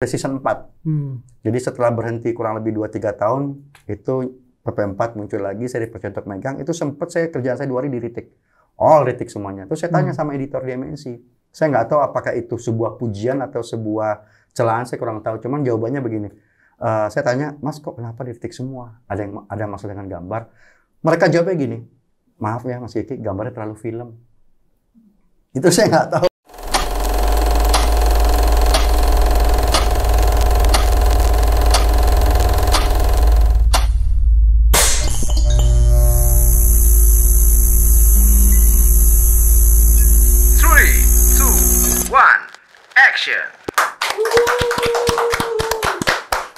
season 4. Jadi setelah berhenti kurang lebih 2-3 tahun, itu PP4 muncul lagi, seri Percontok Megang, itu sempat kerjaan saya 2 hari di retake. All retake semuanya. Terus saya tanya sama editor di MNC. Saya nggak tahu apakah itu sebuah pujian atau sebuah celaan, saya kurang tahu. Cuman jawabannya begini. Saya tanya, Mas kok kenapa di retake semua? Ada masalah dengan gambar? Mereka jawabnya gini, maaf ya Mas Kiki, gambarnya terlalu film. Itu saya nggak tahu.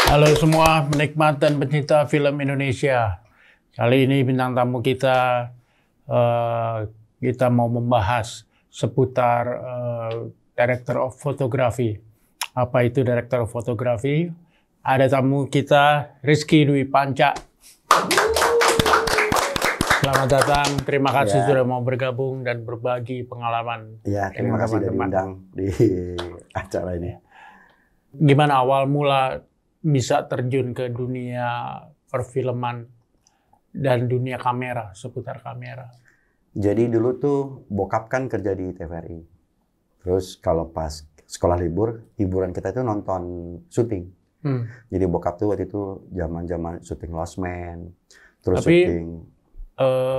Halo semua penikmat dan pencinta film Indonesia. Kali ini bintang tamu kita mau membahas seputar Director of Photography. Apa itu Director of Photography? Ada tamu kita, Rizky Dwi Panca. Selamat datang, terima kasih sudah mau bergabung dan berbagi pengalaman. Ya, terima kasih sudah diundang di acara ini. Gimana awal mula bisa terjun ke dunia perfilman dan dunia kamera, seputar kamera? Jadi dulu tuh bokap kan kerja di TVRI. Terus kalau pas sekolah libur, hiburan kita itu nonton syuting. Jadi bokap tuh waktu itu zaman-zaman syuting Lost Man, terus tapi, syuting.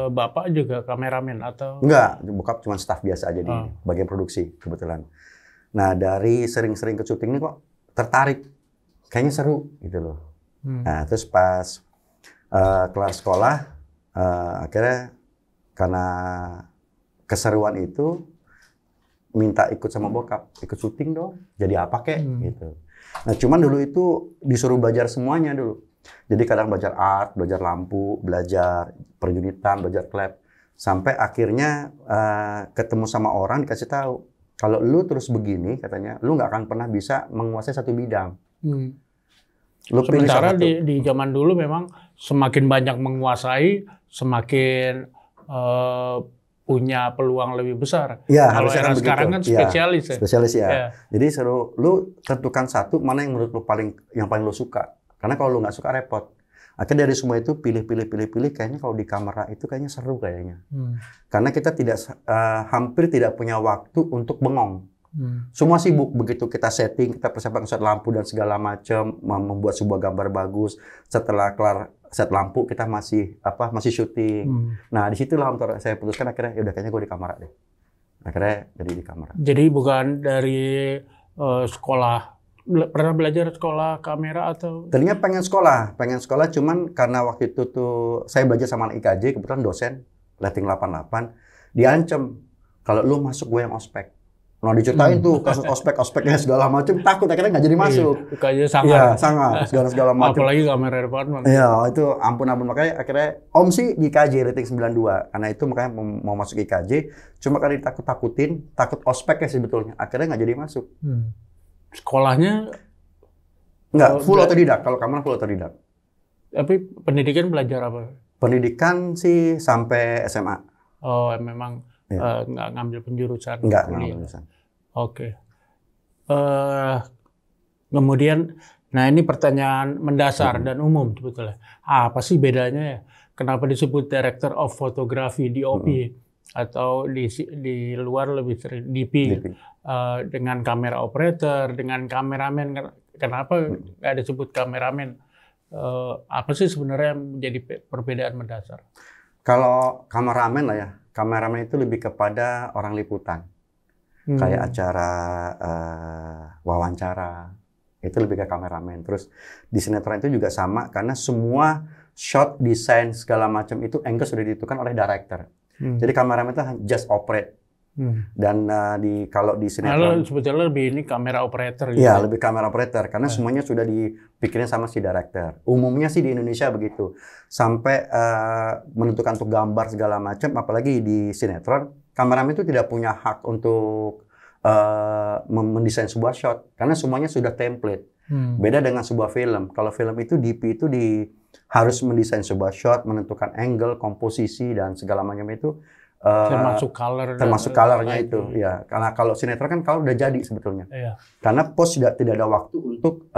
Bapak juga kameramen atau? Enggak, bokap cuma staff biasa aja di bagian produksi kebetulan. Nah dari sering-sering ke syuting ini kok tertarik. Kayaknya seru gitu loh. Nah, terus pas kelar sekolah, akhirnya karena keseruan itu minta ikut sama bokap, ikut syuting dong. Jadi apa kek gitu. Nah, cuman dulu itu disuruh belajar semuanya dulu. Jadi kadang belajar art, belajar lampu, belajar perunitan, belajar klep. Sampai akhirnya ketemu sama orang dikasih tahu, kalau lu terus begini katanya, lu nggak akan pernah bisa menguasai satu bidang. Sementara di zaman dulu memang semakin banyak menguasai, semakin punya peluang lebih besar. Ya, kalau era sekarang kan spesialis ya. Spesialis ya. Jadi seru, lu tentukan satu mana yang menurut lu yang paling lu suka. Karena kalau lu nggak suka repot. Akhirnya dari semua itu pilih. Kayaknya kalau di kamera itu kayaknya seru kayaknya. Karena kita hampir tidak punya waktu untuk bengong. Semua sibuk, begitu kita setting, kita persiapkan set lampu dan segala macam, membuat sebuah gambar bagus. Setelah kelar set lampu kita masih syuting. Nah disitulah saya putuskan akhirnya ya udah kayaknya gue di kamera deh. Akhirnya jadi di kamera. Jadi bukan dari sekolah, pernah belajar sekolah kamera atau? Tadinya pengen sekolah, cuman karena waktu itu tuh saya belajar sama anak IKJ, kebetulan dosen Lighting 88, diancam kalau lu masuk gue yang ospek. Nah diceritain tuh kasus ospeknya segala macam, takut akhirnya nggak jadi masuk. Kayaknya sangat. Iya, sangat segala macam. Apalagi kamera departemen. Iya, itu ampun makanya akhirnya Om sih di IKJ rating 92. Karena itu makanya mau masuk IKJ, cuma karena ditakut-takutin, takut ospeknya sebetulnya. Akhirnya nggak jadi masuk. Sekolahnya nggak full otodidak, kalau kamera full otodidak. Tapi pendidikan belajar apa? Pendidikan sih sampai SMA. Oh, memang. Nggak ngambil penjurusan? Nggak ngambil penjurusan. Oke. Kemudian, nah ini pertanyaan mendasar dan umum sebetulnya. Apa sih bedanya ya? Kenapa disebut Director of Photography, DOP, atau di luar lebih sering DP. Dengan kamera operator, dengan kameramen. Kenapa nggak disebut kameramen? Apa sih sebenarnya yang menjadi perbedaan mendasar? Kalau kameramen lah ya. Kameramen itu lebih kepada orang liputan, kayak acara wawancara, itu lebih ke kameramen. Terus di sinetron itu juga sama, karena semua shot, desain, segala macam itu angle sudah ditentukan oleh director. Jadi kameramen itu just operate. Dan kalau di sinetron, sebetulnya lebih ini kamera operator. Gitu. Iya, lebih kamera operator, karena semuanya sudah dipikirin sama si director. Umumnya sih di Indonesia begitu. Sampai menentukan untuk gambar segala macam, apalagi di sinetron, kameramen itu tidak punya hak untuk mendesain sebuah shot, karena semuanya sudah template. Beda dengan sebuah film. Kalau film itu DP itu harus mendesain sebuah shot, menentukan angle, komposisi dan segala macam itu termasuk color. Termasuk colornya itu, ya. Karena kalau sinetron kan color udah jadi sebetulnya. Iya. Karena post tidak ada waktu untuk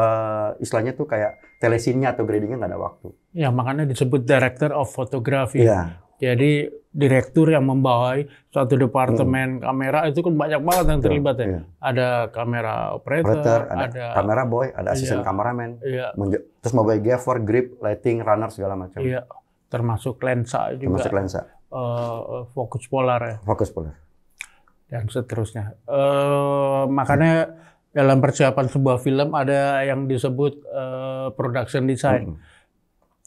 istilahnya tuh kayak telesinnya atau gradingnya nggak ada waktu. Ya makanya disebut director of photography. Iya. Jadi direktur yang membawahi suatu departemen kamera itu kan banyak banget yang terlibat ya. Iya. Ada kamera operator, ada kamera boy, ada asisten kameramen, terus mau gaffer, grip, lighting, runner segala macam. Iya, termasuk lensa juga. Termasuk lensa. Fokus polar ya. Fokus polar. Dan seterusnya. Makanya dalam persiapan sebuah film ada yang disebut production design.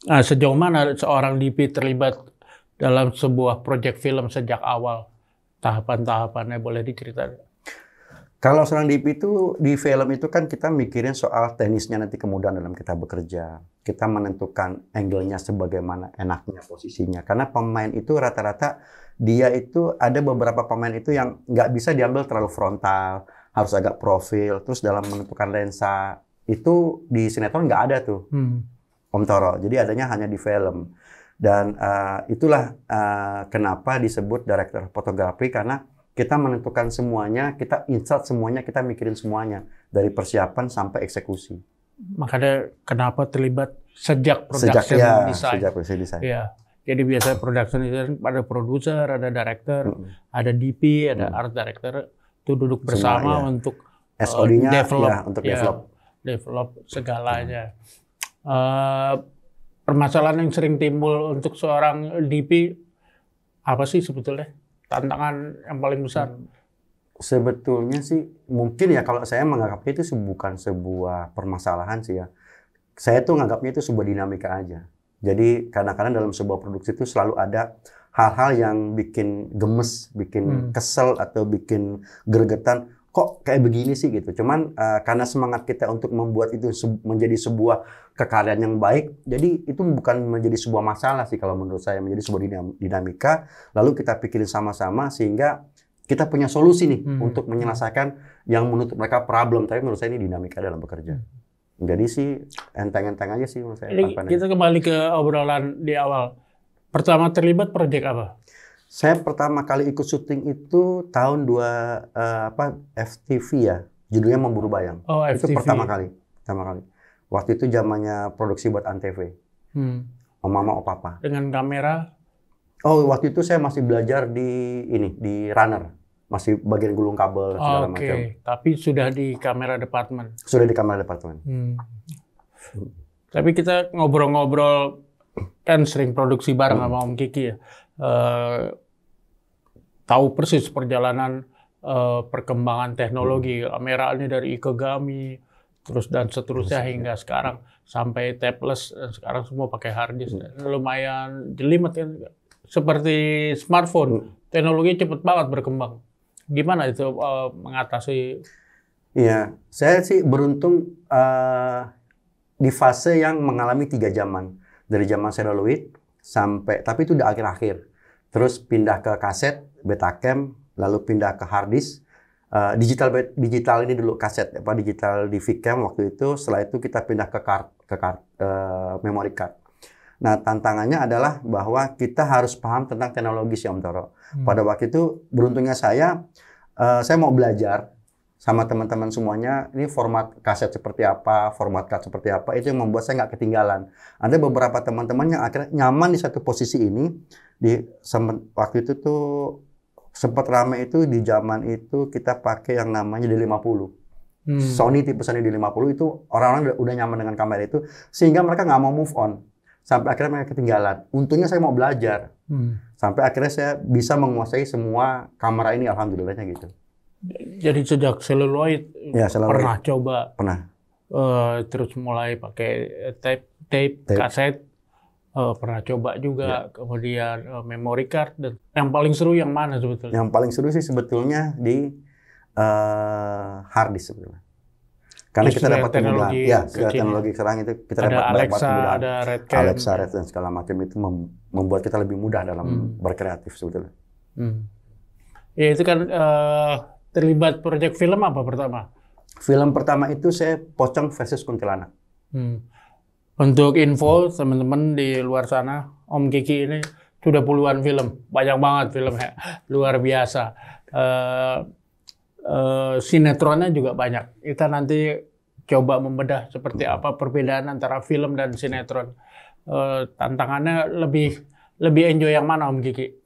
Nah, sejauh mana seorang DP terlibat dalam sebuah proyek film sejak awal? Tahapan-tahapannya boleh diceritakan? Kalau seorang DP itu, di film itu kan kita mikirin soal teknisnya nanti kemudahan dalam kita bekerja. Kita menentukan angle-nya sebagaimana enaknya posisinya. Karena pemain itu rata-rata, dia itu ada beberapa pemain itu yang nggak bisa diambil terlalu frontal, harus agak profil. Terus dalam menentukan lensa, itu di sinetron nggak ada tuh, Om Toro. Jadi adanya hanya di film. Dan itulah kenapa disebut director fotografi, karena kita menentukan semuanya, kita insert semuanya, kita mikirin semuanya. Dari persiapan sampai eksekusi. Makanya kenapa terlibat sejak production design. Sejak production design. Ya. Jadi biasanya production design ada produser, ada director, ada DP, ada art director. Itu duduk bersama untuk SOD-nya develop, untuk develop segalanya. Permasalahan yang sering timbul untuk seorang DP apa sih sebetulnya? Tantangan yang paling besar? Sebetulnya sih mungkin ya kalau saya menganggapnya itu bukan sebuah permasalahan sih ya. Saya tuh menganggapnya itu sebuah dinamika aja. Jadi kadang-kadang dalam sebuah produksi itu selalu ada hal-hal yang bikin gemes, bikin kesel atau bikin gregetan. Kok kayak begini sih gitu. Cuman karena semangat kita untuk membuat itu menjadi sebuah kekaryaan yang baik, jadi itu bukan menjadi sebuah masalah sih kalau menurut saya, menjadi sebuah dinamika. Lalu kita pikirin sama-sama sehingga kita punya solusi nih untuk menyelesaikan yang menurut mereka problem. Tapi menurut saya ini dinamika dalam bekerja. Jadi sih enteng-enteng aja sih menurut saya. Ini kita kembali ke obrolan di awal. Pertama terlibat proyek apa? Saya pertama kali ikut syuting itu tahun FTV ya, judulnya Memburu Bayang. Oh, itu FTV. pertama kali. Waktu itu zamannya produksi buat Antv. Om Mama, Om Papa. Dengan kamera? Oh, waktu itu saya masih belajar di runner, masih bagian gulung kabel segala macam. Tapi sudah di kamera departemen. Sudah di kamera departemen. Tapi kita ngobrol-ngobrol kan sering produksi bareng sama Om Kiki ya. Tahu persis perjalanan perkembangan teknologi kamera ini dari Ikegami terus dan seterusnya hingga sekarang sampai tapeless dan sekarang semua pakai hard disk. Lumayan jelimet kan, seperti smartphone, teknologi cepat banget berkembang. Gimana itu mengatasi? Iya, saya sih beruntung di fase yang mengalami 3 zaman. Dari zaman celluloid sampai, tapi itu udah akhir-akhir. Terus pindah ke kaset, Betacam, lalu pindah ke hard disk. Digital ini dulu kaset, digital di Vicam waktu itu. Setelah itu kita pindah ke memory card. Nah, tantangannya adalah bahwa kita harus paham tentang teknologi sih Om Toro. Pada waktu itu beruntungnya saya mau belajar sama teman-teman semuanya, ini format kaset seperti apa, format card seperti apa, itu yang membuat saya nggak ketinggalan. Ada beberapa teman-teman yang akhirnya nyaman di satu posisi ini. Waktu itu tuh sempat ramai itu di zaman itu kita pakai yang namanya D50. Tipe Sony D50 itu orang-orang udah nyaman dengan kamera itu, sehingga mereka nggak mau move on. Sampai akhirnya mereka ketinggalan. Untungnya saya mau belajar. Sampai akhirnya saya bisa menguasai semua kamera ini, alhamdulillahnya gitu. Jadi sejak celluloid, pernah coba? Pernah. Terus mulai pakai tape, kaset, pernah coba juga. Kemudian memory card. Dan yang paling seru yang mana sebetulnya? Yang paling seru sih sebetulnya di hard disk sebetulnya. Karena kita dapat kemudahan. Ya, segala teknologi sekarang itu kita dapat Alexa, kemudahan. ada Redcam. Alexa, Red dan segala macam itu membuat kita lebih mudah dalam berkreatif sebetulnya. Ya itu kan terlibat proyek film apa pertama? Film pertama itu saya Pocong versus Kuntilanak. Untuk info teman-teman di luar sana, Om Kiki ini sudah puluhan film, banyak banget filmnya, luar biasa. Sinetronnya juga banyak. Kita nanti coba membedah seperti apa perbedaan antara film dan sinetron. Tantangannya lebih enjoy yang mana Om Kiki?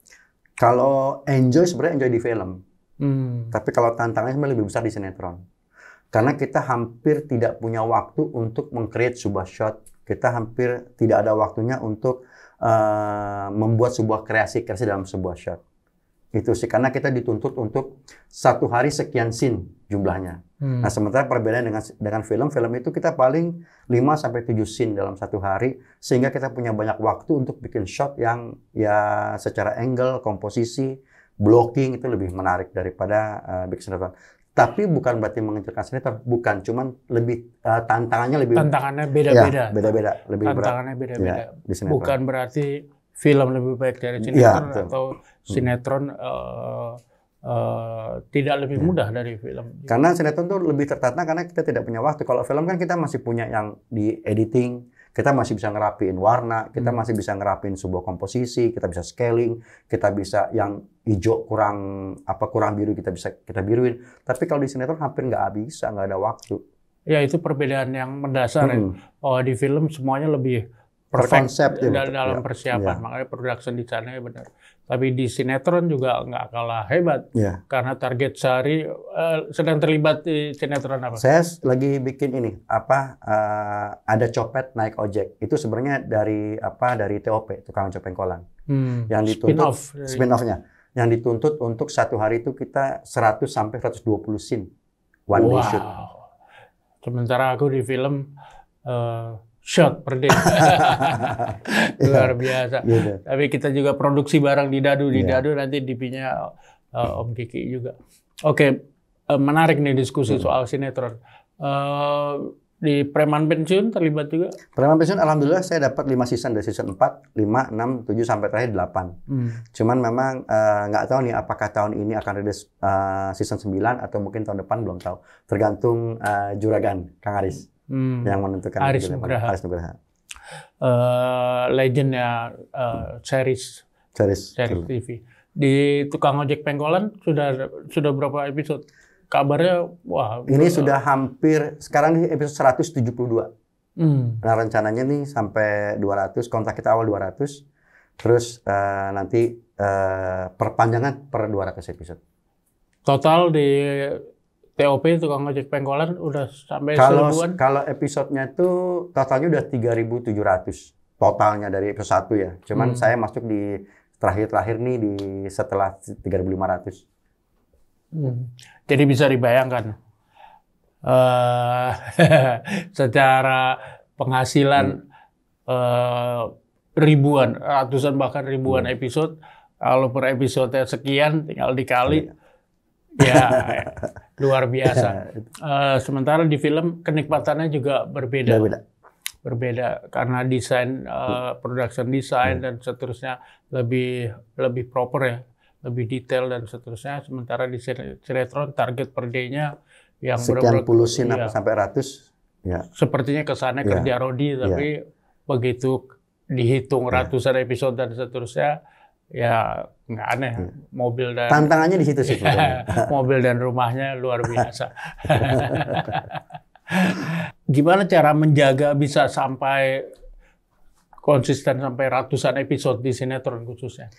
Kalau enjoy sebenarnya enjoy di film. Tapi kalau tantangannya sebenarnya lebih besar di sinetron. Karena kita hampir tidak punya waktu untuk meng-create sebuah shot. Kita hampir tidak ada waktunya untuk membuat sebuah kreasi dalam sebuah shot. Itu sih, karena kita dituntut untuk satu hari sekian scene jumlahnya. Nah, sementara perbedaan dengan film itu kita paling 5-7 scene dalam satu hari, sehingga kita punya banyak waktu untuk bikin shot yang ya secara angle, komposisi, blocking itu lebih menarik daripada bikin sinetron. Tapi bukan berarti mengecilkan sinetron, bukan, cuman lebih tantangannya beda-beda. Ya, beda-beda, lebih tantangannya berat. beda-beda. Ya, bukan berarti film lebih baik dari sinetron atau sinetron tidak lebih mudah dari film. Karena sinetron tuh lebih tertata karena kita tidak punya waktu. Kalau film kan kita masih punya yang di editing, kita masih bisa ngerapiin warna, kita masih bisa ngerapiin sebuah komposisi, kita bisa scaling, kita bisa yang hijau kurang biru kita biruin. Tapi kalau di sinetron hampir nggak ada waktu. Ya, itu perbedaan yang mendasar ya. Oh, di film semuanya lebih perfect dalam persiapan, makanya production design-nya benar. Tapi di sinetron juga nggak kalah hebat, karena target sehari. Sedang terlibat di sinetron apa? Saya lagi bikin ini, ada copet naik ojek. Itu sebenarnya dari TOP, tukang ojek pengkolan. Yang dituntut spin-off-nya. Yang dituntut untuk satu hari itu kita 100-120 scene one day shoot. Sementara aku di film shot per day. Luar biasa. Gitu. Tapi kita juga produksi barang di Dadu. Di Dadu nanti DP-nya Om Kiki juga. Oke, menarik nih diskusi soal sinetron. Di Preman Pensiun terlibat juga? Preman Pensiun alhamdulillah saya dapat 5 season dari season 4, 5, 6, 7 sampai terakhir 8. Cuman memang nggak tahu nih apakah tahun ini akan rilis season 9 atau mungkin tahun depan, belum tahu. Tergantung Juragan Kang Aris. Yang menentukan Aris Nugraha. Legendnya series TV. Di Tukang Ojek Pengkolan sudah berapa episode? Kabarnya ini sudah hampir sekarang di episode 172. Nah, rencananya nih sampai 200, kontrak kita awal 200. Terus nanti perpanjangan per 200 episode. Total di TOP Tukang Ojek Pengkolan udah sampai 1000-an? Kalau episodenya itu totalnya udah 3.700 totalnya dari episode 1 ya. Cuman saya masuk di terakhir nih setelah 3.500. Jadi bisa dibayangkan secara penghasilan ratusan bahkan ribuan episode. Kalau per episode sekian tinggal dikali. Ya, luar biasa. Sementara di film kenikmatannya juga berbeda karena desain, production design dan seterusnya lebih proper ya, lebih detail dan seterusnya. Sementara di sinetron target per day-nya yang sekian puluh scene sampai ratus. Ya. Sepertinya kesannya kerja Rodi, tapi begitu dihitung ratusan episode dan seterusnya. Ya nggak aneh, mobil dan tantangannya di situ sih. Mobil dan rumahnya luar biasa. Gimana cara menjaga bisa sampai konsisten sampai ratusan episode di sinetron khususnya?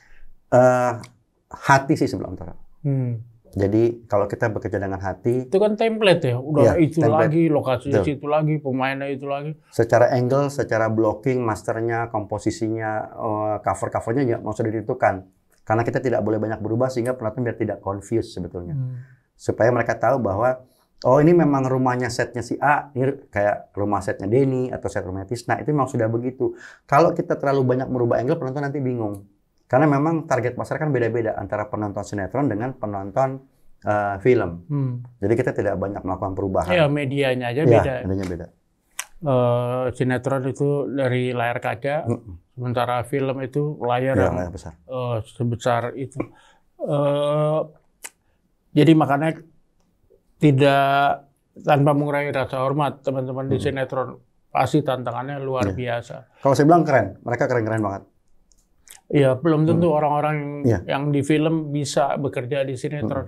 Hati sih sebelum antara. Jadi kalau kita bekerja dengan hati, itu kan template ya, udah itu template. Lagi lokasi itu lagi, pemainnya itu lagi. Secara angle, secara blocking, masternya, komposisinya, covernya ya mau sudah ditentukan. Karena kita tidak boleh banyak berubah sehingga penonton biar tidak confused sebetulnya. Supaya mereka tahu bahwa ini memang rumahnya setnya si A, ini kayak rumah setnya Denny atau set rumahnya Tisna, itu memang sudah begitu. Kalau kita terlalu banyak merubah angle, penonton nanti bingung. Karena memang target pasar kan beda-beda antara penonton sinetron dengan penonton film. Jadi kita tidak banyak melakukan perubahan. Ya, medianya aja beda. Medianya beda. Sinetron itu dari layar kaca, sementara film itu layar yang besar. Sebesar itu. Jadi makanya tidak tanpa mengurangi rasa hormat teman-teman di sinetron, pasti tantangannya luar biasa. Kalau saya bilang keren, mereka keren-keren banget. Ya, belum tentu orang-orang yang di film bisa bekerja di sinetron.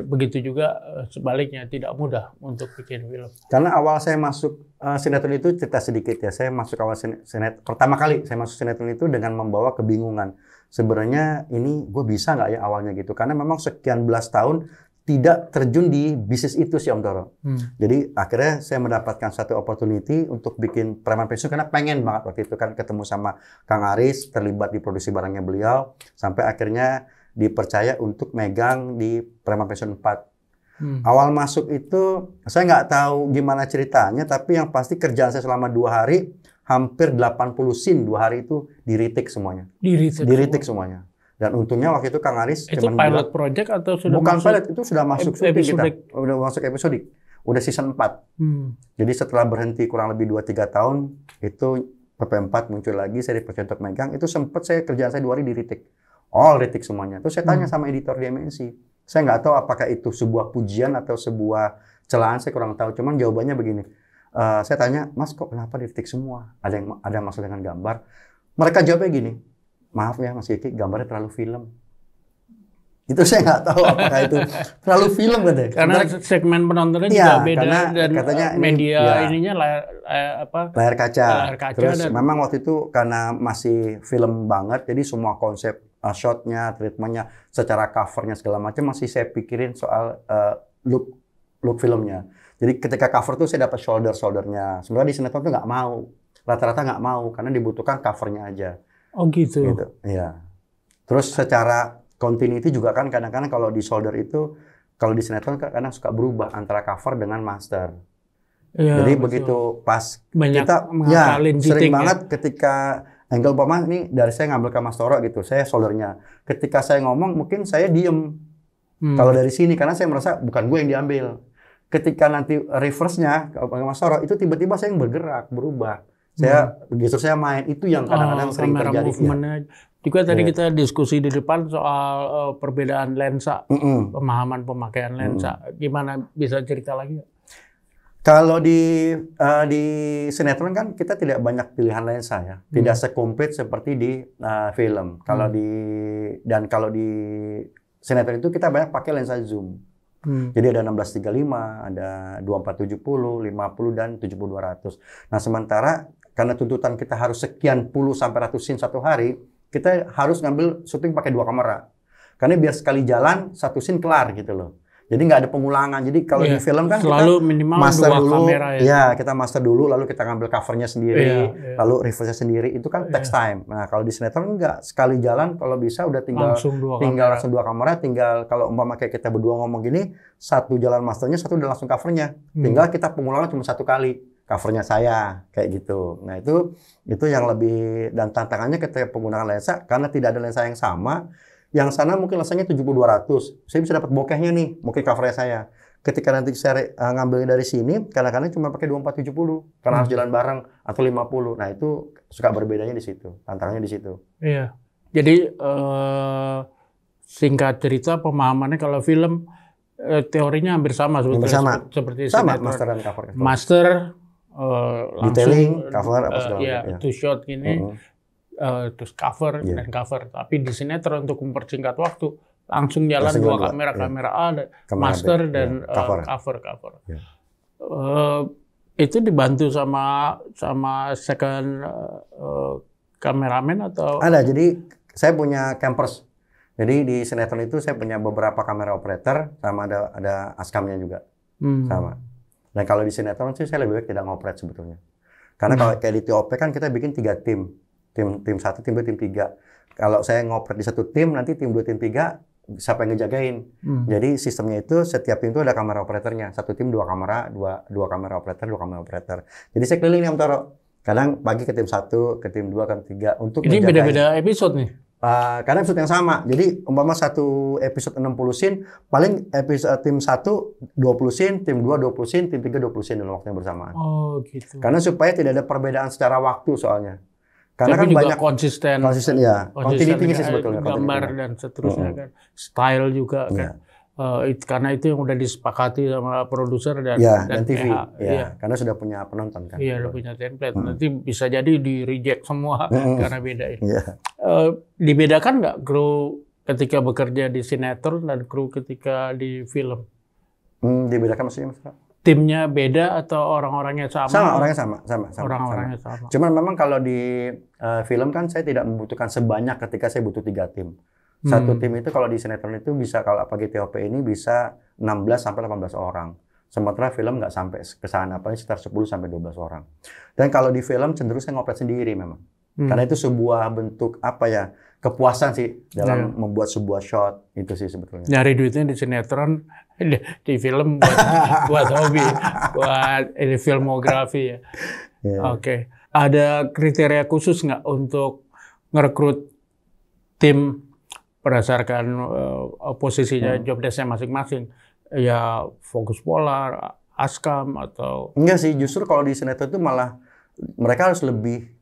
Begitu juga sebaliknya, tidak mudah untuk bikin film. Karena awal saya masuk sinetron itu, cerita sedikit ya, saya masuk awal sinetron, pertama kali saya masuk sinetron itu dengan membawa kebingungan. Sebenarnya ini gue bisa nggak ya awalnya gitu, karena memang sekian belas tahun tidak terjun di bisnis itu sih Om Toro. Jadi akhirnya saya mendapatkan satu opportunity untuk bikin Preman Pensiun karena pengen banget waktu itu kan ketemu sama Kang Aris, terlibat di produksi barangnya beliau, sampai akhirnya dipercaya untuk megang di Preman Pensiun 4. Awal masuk itu saya nggak tahu gimana ceritanya, tapi yang pasti kerjaan saya selama 2 hari hampir 80 scene 2 hari itu di-retake semuanya. Di-retake semuanya. Dan untungnya waktu itu Kang Aris itu pilot project atau sudah bukan masuk pilot, itu sudah masuk syuting kita. Udah masuk episode. Udah season 4. Jadi setelah berhenti kurang lebih 2-3 tahun, itu PP4 muncul lagi, saya dipercaya untuk megang. Itu sempat saya kerjaan saya 2 hari di retake. All retake semuanya. Terus saya tanya sama editor di MNC. Saya nggak tahu apakah itu sebuah pujian atau sebuah celaan, saya kurang tahu. Cuman jawabannya begini. Saya tanya, Mas kok kenapa di retake semua? Ada masalah dengan gambar? Mereka jawabnya gini. Maaf ya Mas Kiki, gambarnya terlalu film. Itu saya nggak tahu apakah itu terlalu film katanya. Karena segmen penontonnya juga beda dan katanya media ininya layar kaca. Terus memang waktu itu karena masih film banget, jadi semua konsep shotnya, treatmentnya, secara covernya segala macam masih saya pikirin soal look filmnya. Jadi ketika cover tuh saya dapat shouldernya. Sebenarnya di sinetron tuh nggak mau, rata-rata nggak mau karena dibutuhkan covernya aja. Oh gitu. Iya. Terus secara continuity juga kan kadang-kadang kalau di shoulder itu, kalau di sinetron kadang suka berubah antara cover dengan master. Ya, jadi betul. Begitu pas banyak kita sering banget ketika angle umpama ini dari saya ngambil ke Mas Toro gitu, saya shouldernya. Ketika saya ngomong mungkin saya diem. Kalau dari sini karena saya merasa bukan gue yang diambil. Ketika nanti reverse-nya ke Mas Toro itu tiba-tiba saya yang bergerak, berubah. Begitu saya main itu yang kadang-kadang sering terjadi. Juga tadi kita diskusi di depan soal perbedaan lensa, pemahaman pemakaian lensa. Gimana bisa cerita lagi? Kalau di sinetron kan kita tidak banyak pilihan lensa ya, tidak sekomplit seperti di film. Kalau kalau di sinetron itu kita banyak pakai lensa zoom. Jadi ada 1635, ada 2470, 50 dan 7200. Nah sementara karena tuntutan kita harus sekian puluh sampai ratus scene satu hari, kita harus ngambil syuting pakai 2 kamera. Karena biar sekali jalan, 1 scene kelar gitu loh. Jadi nggak ada pengulangan. Jadi kalau di film kan selalu kita minimal master 2 dulu, kamera ya. Ya kita master dulu, lalu kita ngambil covernya sendiri, lalu reverse-nya sendiri. Itu kan takes time. Nah kalau di sinetron nggak, sekali jalan kalau bisa udah tinggal langsung 2 kamera. Tinggal kalau umpama kayak kita berdua ngomong gini, 1 jalan masternya, 1 udah langsung covernya. Tinggal kita pengulangan cuma 1 kali. Covernya saya kayak gitu. Nah itu yang lebih, dan tantangannya ketika penggunaan lensa karena tidak ada lensa yang sama. Yang sana mungkin lensanya 70-200. Saya bisa dapat bokehnya nih, mungkin covernya saya. Ketika nanti saya ngambilnya dari sini, kadang-kadang cuma pakai 2470 karena harus jalan bareng atau 50. Nah itu suka berbedanya di situ, tantangannya di situ. Iya. Jadi singkat cerita pemahamannya kalau film teorinya hampir sama sebetulnya. Seperti sama master dan cover. Master detailing, cover apa segala macam. Two shot gini, terus cover dan cover. Tapi di sinetron untuk mempersingkat waktu langsung jalan 2 kamera A, master dan cover. Ya. Itu dibantu sama second kameramen atau? Ada. Jadi saya punya campers. Jadi di sinetron itu saya punya beberapa kamera operator sama ada askamnya juga sama. Nah kalau di sinetron sih saya lebih baik tidak ngopret sebetulnya. Karena kalau kayak di TOP kan kita bikin 3 tim. Tim 1, tim 2, tim 3. Kalau saya ngopret di 1 tim, nanti tim 2, tim 3, siapa yang ngejagain. Jadi sistemnya itu setiap tim itu ada kamera operatornya. 1 tim 2 kamera, 2 kamera operator, 2 kamera operator. Jadi saya keliling nih Om Toro. Kadang pagi ke tim 1, ke tim 2, ke tim 3 untuk ini beda-beda episode nih? Karena episode yang sama. Jadi umpama 1 episode 60 scene, paling episode tim 1 20 scene, tim 2 20 scene, tim 3 20 scene dalam waktu yang bersamaan. Oh, gitu. Karena supaya tidak ada perbedaan secara waktu soalnya. Karena tapi kan juga banyak konsisten ya. Continuity sih sebetulnya. Gambar dan seterusnya kan. Style juga kan. karena itu yang udah disepakati sama produser dan TV. PH. Ya, karena sudah punya penonton kan. Iya, udah punya template. Nanti bisa jadi di reject semua karena beda. Dibedakan nggak kru ketika bekerja di sinetron dan kru ketika di film? Dibedakan maksudnya, Mas? Timnya beda atau orang-orangnya sama? Sama, orangnya sama. Orang-orangnya sama. Cuman memang kalau di film kan saya tidak membutuhkan sebanyak ketika saya butuh 3 tim. Satu tim itu kalau di sinetron itu bisa, kalau pagi TOP ini bisa 16 sampai 18 orang. Sementara film nggak sampai ke sana, paling sekitar 10 sampai 12 orang. Dan kalau di film cenderung saya ngopret sendiri memang. Karena itu sebuah bentuk kepuasan sih dalam membuat sebuah shot itu sih sebetulnya. Nyari duitnya di sinetron, di film buat hobi, buat ini filmografi ya. Oke. Ada kriteria khusus nggak untuk ngerekrut tim berdasarkan posisinya, job desk-nya masing-masing? Ya fokus polar, askam atau... Enggak sih, justru kalau di sinetron itu malah mereka harus lebih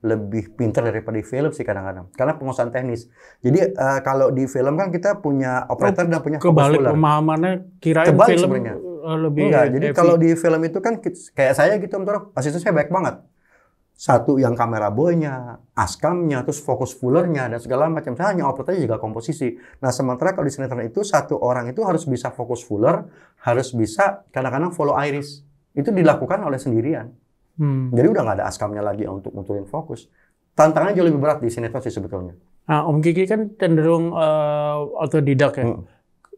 pintar daripada di film sih kadang-kadang. Karena penguasaan teknis. Jadi kalau di film kan kita punya operator dan punya fokus polar. Kebalik pemahamannya, kirain film sebenarnya. Lebih... Enggak, jadi kalau di film itu kan kayak saya gitu, asisten saya baik banget. Satu yang kamera boy-nya, askamnya, terus fokus fullernya, dan segala macam. Saya hanya operatornya juga komposisi. Nah, sementara kalau di sinetron itu, satu orang itu harus bisa fokus fuller, harus bisa kadang-kadang follow iris. Itu dilakukan oleh sendirian. Jadi udah nggak ada askamnya lagi untuk munculin fokus. Tantangannya jauh lebih berat di sinetron sih sebetulnya. Nah, Om Kiki kan cenderung otodidak ya.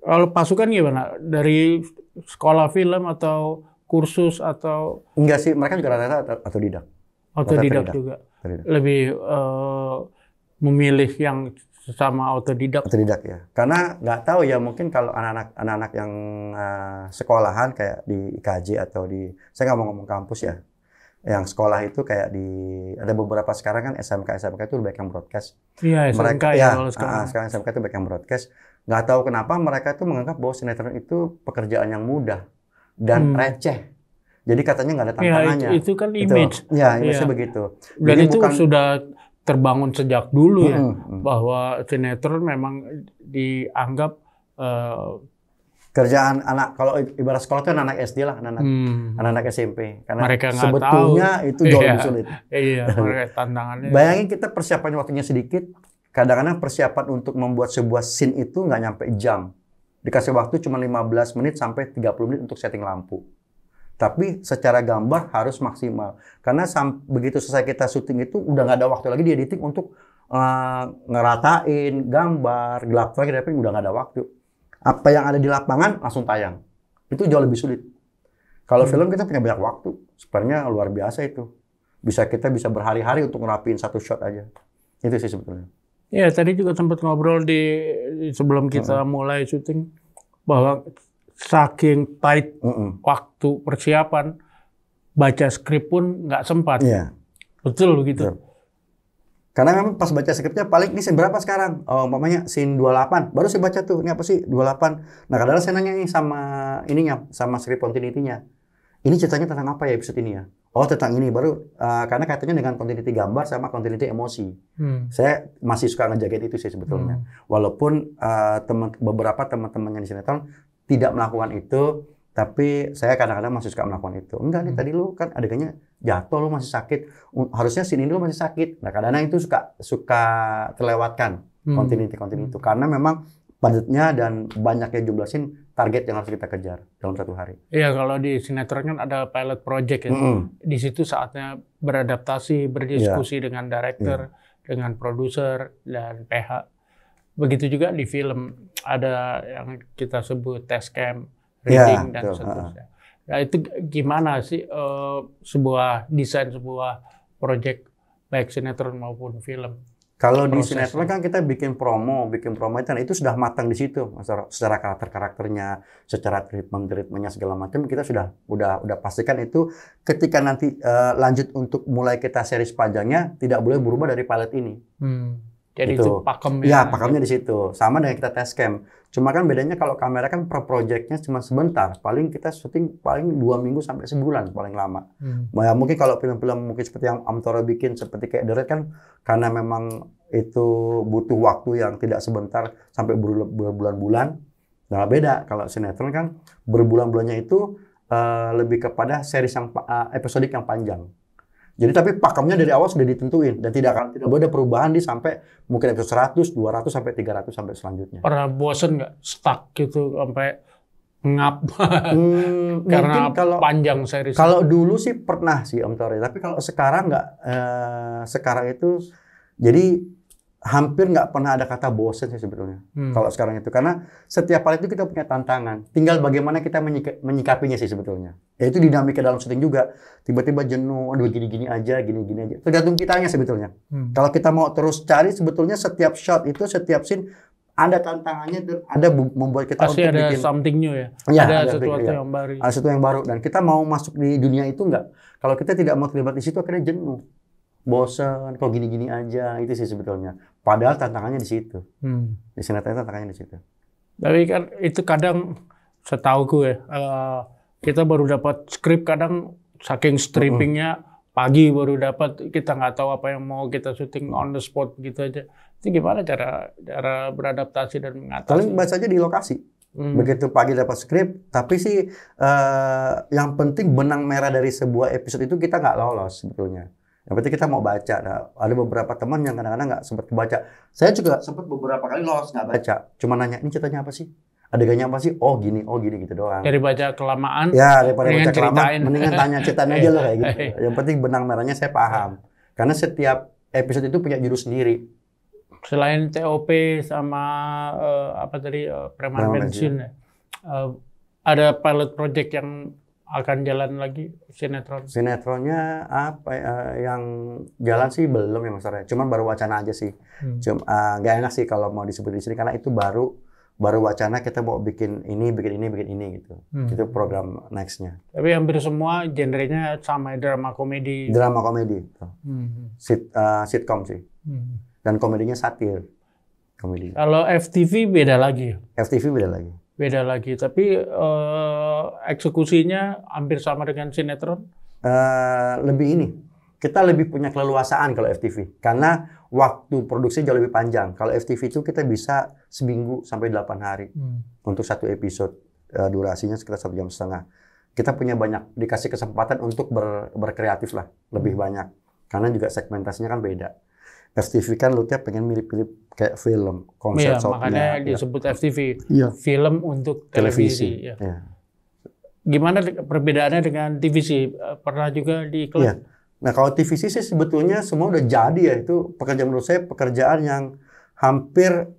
Kalau pasukan gimana? Dari sekolah film atau kursus atau... Enggak sih, mereka juga rata-rata otodidak. Otodidak juga. Lebih memilih yang sama otodidak. Otodidak ya. Karena nggak tahu ya, mungkin kalau anak-anak yang sekolahan kayak di IKJ atau saya nggak mau ngomong kampus ya. Yang sekolah itu kayak ada beberapa sekarang kan SMK itu banyak yang broadcast. Iya, SMK sekarang SMK itu banyak yang broadcast. Nggak tahu kenapa mereka itu menganggap bahwa sinetron itu pekerjaan yang mudah dan receh. Jadi katanya nggak ada tantangannya. Ya, itu kan image. Image-nya begitu. Dan jadi itu sudah terbangun sejak dulu ya, bahwa sinetron memang dianggap kerjaan anak, kalau ibarat sekolah itu anak SD lah, anak-anak SMP. Karena mereka sebetulnya itu jauh lebih sulit. Iya, tantangannya. Bayangin kita persiapan waktunya sedikit, kadang-kadang persiapan untuk membuat sebuah scene itu nggak nyampe jam. Dikasih waktu cuma 15 menit sampai 30 menit untuk setting lampu. Tapi secara gambar harus maksimal. Karena begitu selesai kita syuting itu udah nggak ada waktu lagi di editing untuk ngeratain gambar, gelap lagi, tapi udah nggak ada waktu. Apa yang ada di lapangan langsung tayang. Itu jauh lebih sulit. Kalau film kita punya banyak waktu. Sebenarnya luar biasa itu. Kita bisa berhari-hari untuk ngerapiin satu shot aja. Itu sih sebetulnya. Ya, tadi juga sempat ngobrol sebelum kita mulai syuting bahwa saking tight waktu persiapan, baca skrip pun nggak sempat. Iya. Betul gitu. Betul. Karena memang pas baca skripnya paling ini scene berapa sekarang? Oh, umpamanya scene 28. Baru saya baca tuh, ini apa sih 28. Nah, kadang-kadang saya nanya nih sama script continuity-nya. Ini ceritanya tentang apa ya episode ini ya? Oh, tentang ini. Baru karena kaitannya dengan continuity gambar sama continuity emosi. Saya masih suka ngejagain itu sih sebetulnya. Walaupun beberapa teman-teman yang di sinetron tidak melakukan itu, tapi saya kadang-kadang masih suka melakukan itu. Enggak nih, tadi lu kan adegannya jatuh, lu masih sakit. Harusnya scene ini lu masih sakit. Nah, kadang-kadang itu suka terlewatkan continuity itu. Karena memang budgetnya dan banyaknya jumlah scene, target yang harus kita kejar dalam satu hari. Iya, kalau di sinetron kan ada pilot project ya. Di situ saatnya beradaptasi, berdiskusi dengan director, dengan produser, dan PH. Begitu juga di film. Ada yang kita sebut test cam, reading dan seterusnya. Nah, itu gimana sih desain sebuah proyek baik sinetron maupun film? Kalau di sinetron kan kita bikin promo itu sudah matang di situ, secara karakternya, secara treatmentnya segala macam kita udah pastikan itu. Ketika nanti lanjut untuk mulai kita series panjangnya tidak boleh berubah dari pilot ini. Jadi itu pakemnya. Ya, pakemnya di situ. Sama dengan kita test cam. Cuma kan bedanya kalau kamera kan per projectnya cuma sebentar. Paling kita syuting paling 2 minggu sampai sebulan paling lama. Ya, mungkin kalau film-film mungkin seperti yang Amtoro bikin seperti kayak The Raid kan karena memang itu butuh waktu yang tidak sebentar sampai berbulan-bulan. Nah beda kalau sinetron kan berbulan-bulannya itu lebih kepada series yang episodik yang panjang. Jadi tapi pakemnya dari awal sudah ditentuin dan tidak boleh ada perubahan di sampai mungkin episode 100, 200 sampai 300 sampai selanjutnya. Pernah bosen nggak stuck gitu sampai ngap karena kalau panjang series? Kalau dulu sih pernah sih Om Tore, tapi kalau sekarang nggak. Sekarang itu jadi hampir nggak pernah ada kata bosen sih sebetulnya. Kalau sekarang itu karena setiap hal itu kita punya tantangan. Tinggal bagaimana kita menyikapinya sih sebetulnya. Ya itu dinamika dalam syuting juga. Tiba-tiba jenuh, aduh gini-gini aja. Tergantung kitanya sebetulnya. Kalau kita mau terus cari sebetulnya setiap shot itu, setiap scene ada tantangannya, ada membuat kita pasti untuk ada bikin something new ya. Ada sesuatu yang baru. Ada sesuatu yang baru dan kita mau masuk di dunia itu enggak. Kalau kita tidak mau terlibat di situ akhirnya jenuh. Bosan, kok gini-gini aja, itu sih sebetulnya. Padahal tantangannya di situ. Di sinetron tantangannya di situ. Tapi kan itu kadang setauku ya, kita baru dapat skrip kadang saking strippingnya pagi baru dapat, kita nggak tahu apa yang mau kita syuting on the spot gitu aja. Itu gimana cara beradaptasi dan mengatasi? Paling baca aja di lokasi. Begitu pagi dapat skrip, tapi sih yang penting benang merah dari sebuah episode itu kita nggak lolos sebetulnya. Yang penting kita mau baca. Nah, ada beberapa teman yang kadang-kadang nggak sempat baca. Saya juga sempat beberapa kali lolos nggak baca. Cuma nanya, ini ceritanya apa sih? Adegannya apa sih? Oh gini gitu doang. Dari baca kelamaan. Ya, daripada baca kelamaan, mendingan tanya ceritanya aja loh kayak gitu. Yang penting benang merahnya saya paham. Karena setiap episode itu punya judul sendiri. Selain TOP sama Preman Bensin, ada pilot project yang akan jalan lagi sinetron? Sinetronnya apa yang jalan sih belum ya Mas Arya. Cuman baru wacana aja sih. Cuma nggak enak sih kalau mau disebut di sini karena itu baru wacana kita mau bikin ini gitu. Itu program next-nya. Tapi hampir semua genrenya sama, drama komedi. Drama komedi. Sitcom sih. Dan komedinya satir. Komedi. Kalau FTV beda lagi. FTV beda lagi, tapi eksekusinya hampir sama dengan sinetron? Lebih ini, kita lebih punya keleluasaan kalau FTV. Karena waktu produksi jauh lebih panjang. Kalau FTV itu kita bisa seminggu sampai 8 hari untuk satu episode. Durasinya sekitar 1,5 jam. Kita punya dikasih kesempatan untuk berkreatif lah, lebih banyak. Karena juga segmentasinya kan beda. FTV kan lu tiap pengen mirip-mirip kayak film, konsep makanya disebut FTV, film untuk televisi. Ya. Gimana perbedaannya dengan TVC? Pernah juga di iklan? Ya. Nah kalau TVC sih sebetulnya semua udah jadi ya, itu pekerjaan menurut saya pekerjaan yang hampir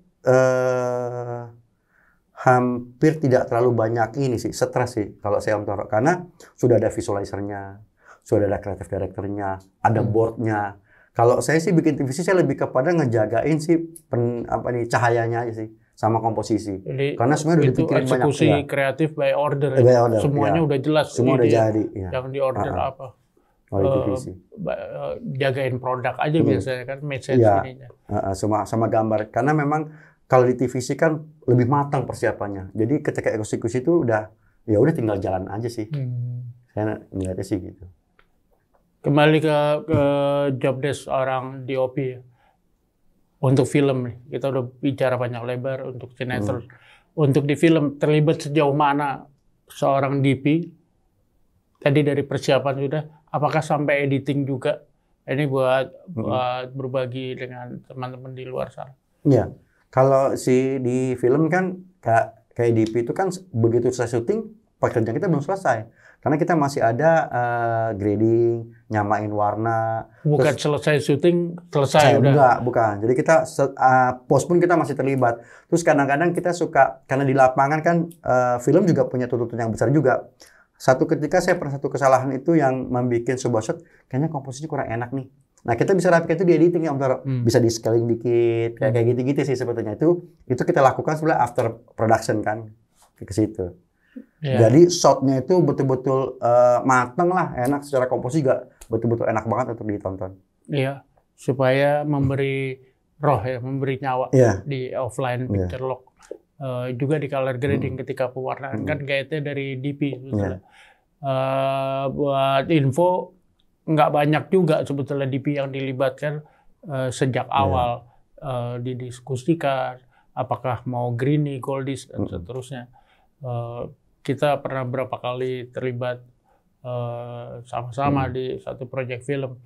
tidak terlalu banyak ini sih, stres sih kalau saya Om, karena sudah ada visualizer-nya, sudah ada creative director-nya, ada board-nya. Kalau saya sih bikin TVC saya lebih kepada ngejagain sih cahayanya aja sih sama komposisi. Jadi, karena semuanya udah dipikirin banyak. Eksekusi kreatif by order. Semuanya udah jelas. Semua udah jadi. Yang di order apa? TVC. Jagain produk aja biasanya kan message ininya. Sama gambar. Karena memang kalau di TVC kan lebih matang persiapannya. Jadi ketika eksekusi itu udah tinggal jalan aja sih. Saya ngeliatnya sih gitu. Kembali ke job desk orang DOP ya. Untuk film nih, kita udah bicara banyak lebar untuk sinetron. Untuk di film terlibat sejauh mana seorang DP? Tadi dari persiapan sudah, apakah sampai editing juga? Ini buat berbagi dengan teman-teman di luar sana. Iya, kalau di film kan kayak DP itu kan begitu selesai syuting, pekerjaan kita belum selesai. Karena kita masih ada grading, nyamain warna. Bukan selesai syuting, selesai udah. Enggak, bukan. Jadi kita post pun kita masih terlibat. Terus kadang-kadang kita suka, karena di lapangan kan film juga punya tuntutan yang besar juga. Satu ketika saya pernah satu kesalahan itu yang membuat sebuah shot, kayaknya komposisinya kurang enak nih. Nah kita bisa rapikan itu di editing ya Om Toro. Bisa di scaling dikit, kayak gitu-gitu sih sebetulnya. Itu kita lakukan sebenarnya after production kan, ke situ. Jadi shotnya itu betul-betul mateng lah, enak secara komposisi juga betul-betul enak banget untuk ditonton. Iya, supaya memberi roh ya, memberi nyawa di offline picture lock. Juga di color grading ketika pewarnaan kan kayaknya dari DP sebetulnya. Buat info, nggak banyak juga sebetulnya DP yang dilibatkan sejak awal didiskusikan. apakah mau greeny, goldish dan seterusnya. Kita pernah berapa kali terlibat sama-sama di satu proyek film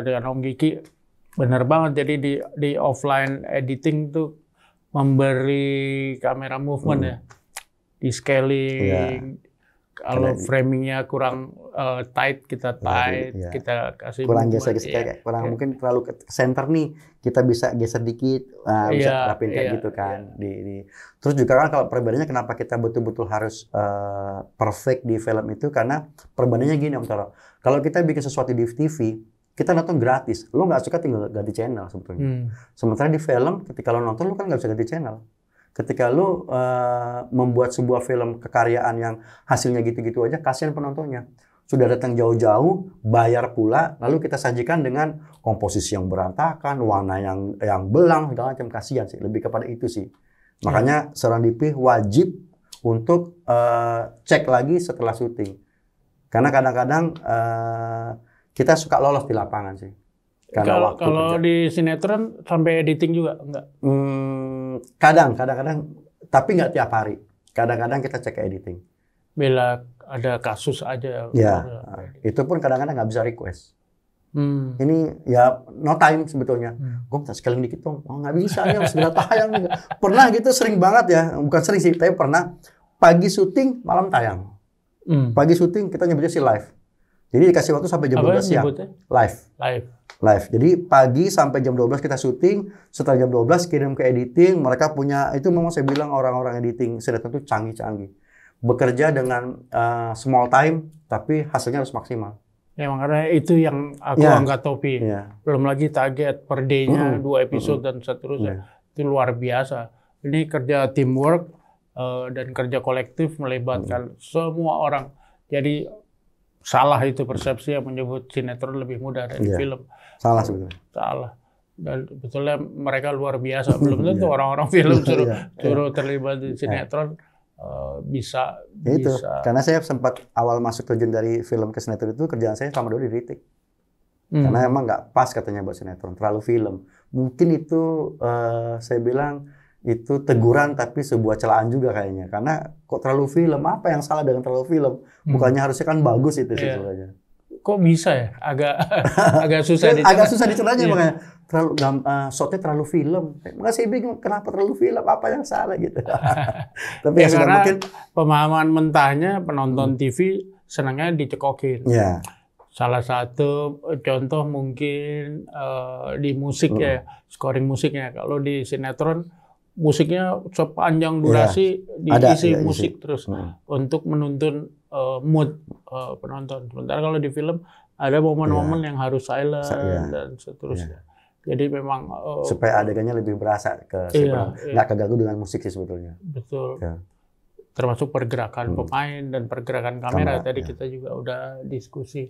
dengan Om Giki. Benar banget, jadi di offline editing tuh memberi kamera movement ya, di scaling. Kalau framingnya kurang tight, kita tight, kita kasih kurang geser-geser, kurang mungkin terlalu ke center nih, kita bisa geser dikit, bisa rapin kayak gitu kan. Terus juga kan kalau perbedaannya kenapa kita betul-betul harus perfect di film itu, karena perbandingannya gini Om Toro, kalau kita bikin sesuatu di TV, kita nonton gratis, lo nggak suka tinggal ganti channel sebetulnya. Sementara di film, ketika lo nonton, lo kan nggak bisa ganti channel. Ketika lo membuat sebuah film kekaryaan yang hasilnya gitu-gitu aja, kasihan penontonnya. Sudah datang jauh-jauh, bayar pula, lalu kita sajikan dengan komposisi yang berantakan, warna yang belang, segala macam, kasihan sih. Lebih kepada itu sih. Makanya Serendipity wajib untuk cek lagi setelah syuting. Karena kadang-kadang kita suka lolos di lapangan sih. Kalau di sinetron sampai editing juga enggak? Kadang-kadang, tapi nggak tiap hari. Kadang-kadang kita cek editing. Bila ada kasus aja. Ya, itu pun kadang-kadang nggak bisa request. Ini ya no time sebetulnya. Gue minta scaling dikit dong. Oh, nggak bisa, ya harus segera tayang. Pernah gitu, sering banget ya. Bukan sering sih, tapi pernah. Pagi syuting, malam tayang. Pagi syuting, kita nyebutnya si live. Jadi dikasih waktu sampai jam 12 siang. Live. Jadi pagi sampai jam 12 kita syuting, setelah jam 12 kirim ke editing, mereka punya, itu memang saya bilang orang-orang editing sinetron itu canggih-canggih. Bekerja dengan small time, tapi hasilnya harus maksimal. Ya makanya itu yang aku angkat topi. Belum lagi target per day-nya 2 episode dan seterusnya. Itu luar biasa. Ini kerja teamwork dan kerja kolektif melibatkan semua orang. Jadi salah itu persepsi yang menyebut sinetron lebih mudah dari film. Salah sebetulnya. Salah. Dan betulnya mereka luar biasa. Belum tentu orang-orang film suruh terlibat di sinetron bisa. Karena saya sempat awal masuk terjun dari film ke sinetron itu, kerjaan saya sama dulu di Ritik. Karena emang nggak pas katanya buat sinetron, terlalu film. Mungkin itu saya bilang itu teguran tapi sebuah celaan juga kayaknya. Karena kok terlalu film, apa yang salah dengan terlalu film? Bukannya harusnya kan bagus itu sebenarnya. Kok bisa ya? Agak susah dicerna. Agak susah dicerna makanya. Terlalu shotnya terlalu film. Makanya saya bingung kenapa terlalu film, apa yang salah gitu. Tapi ya karena mungkin pemahaman mentahnya penonton TV senangnya dicekokin. Salah satu contoh mungkin di musik ya, scoring musiknya. Kalau di sinetron musiknya sepanjang durasi diisi musik terus untuk menuntun mood penonton. Sementara kalau di film ada momen-momen yang harus silent dan seterusnya. Jadi memang supaya adegannya lebih berasa ke nggak keganggu dengan musik sih sebetulnya. Betul. Termasuk pergerakan pemain dan pergerakan kamera. Tadi kita juga udah diskusi.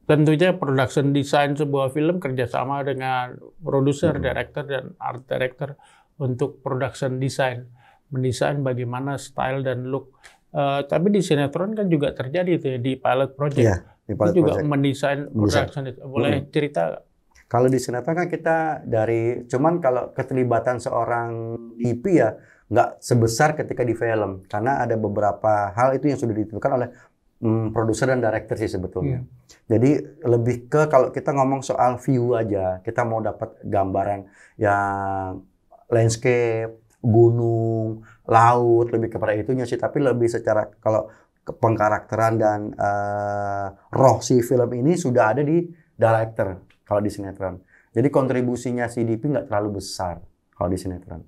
Tentunya production design sebuah film kerjasama dengan produser, director, dan art director untuk production design. Mendesain bagaimana style dan look. Tapi di sinetron kan juga terjadi itu ya, di pilot project. Di pilot itu juga project. Mendesain production. Boleh cerita? Kalau di sinetron kan kita cuman kalau keterlibatan seorang DP ya nggak sebesar ketika di film. Karena ada beberapa hal itu yang sudah ditentukan oleh produser dan director sih sebetulnya. Jadi lebih ke kalau kita ngomong soal view aja, kita mau dapat gambaran yang landscape, gunung, laut, lebih kepada itunya sih. Tapi lebih secara kalau pengkarakteran dan roh si film ini sudah ada di director kalau di sinetron. Jadi kontribusinya si DP nggak terlalu besar kalau di sinetron.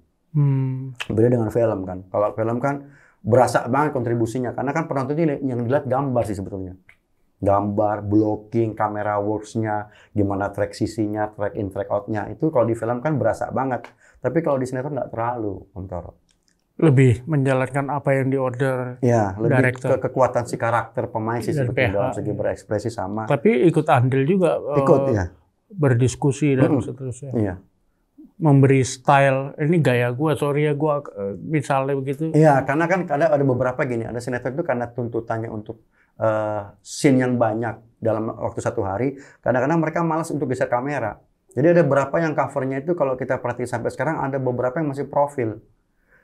Beda dengan film kan. Kalau film kan berasa banget kontribusinya karena kan penonton ini yang dilihat gambar sih sebetulnya. Gambar, blocking, kamera works-nya, gimana track sisinya, track in, track out-nya. Itu kalau di film kan berasa banget. Tapi kalau di sinetron nggak terlalu, Om Toro. Lebih menjalankan apa yang di-order lebih director. ke kekuatan si karakter pemain sih sebetulnya dalam segi berekspresi sama. Tapi ikut andil juga. Berdiskusi dan seterusnya. Memberi style, ini gaya gua, sorry ya gua misalnya begitu. Iya, karena kan ada beberapa gini, ada sinetron itu karena tuntutannya untuk scene yang banyak dalam waktu satu hari, kadang-kadang mereka malas untuk geser kamera. Jadi ada beberapa yang covernya itu kalau kita perhatikan sampai sekarang ada beberapa yang masih profil.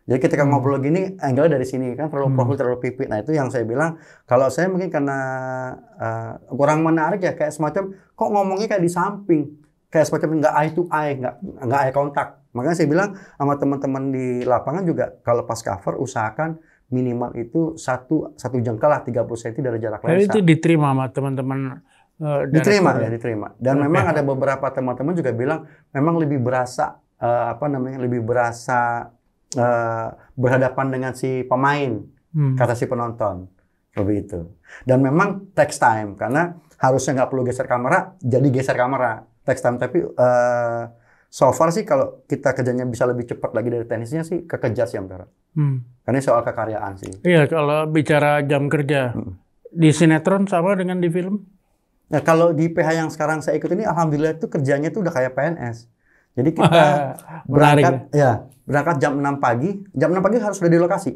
Jadi ketika ngobrol gini, angle dari sini kan terlalu profil, terlalu pipit. Nah itu yang saya bilang, kalau saya mungkin karena kurang menarik ya, kayak semacam kok ngomongnya kayak di samping, kayak semacam nggak eye to eye, nggak eye contact. Makanya saya bilang sama teman-teman di lapangan juga, kalau pas cover usahakan minimal itu satu jengkal lah 30 cm dari jarak lensa. Itu diterima sama teman-teman. Diterima ya, diterima. Dan memang ada beberapa teman-teman juga bilang memang lebih berasa lebih berasa berhadapan dengan si pemain, kata si penonton, lebih itu. Dan memang takes time karena harusnya nggak perlu geser kamera, jadi geser kamera, takes time. Tapi so far sih kalau kita kerjanya bisa lebih cepat lagi dari teknisnya sih kekejar sih Amtara. Karena soal kekaryaan sih. Iya, kalau bicara jam kerja di sinetron sama dengan di film. Nah kalau di PH yang sekarang saya ikut ini, alhamdulillah itu kerjanya itu udah kayak PNS. Jadi kita berangkat jam 6 pagi. Jam 6 pagi harus sudah di lokasi.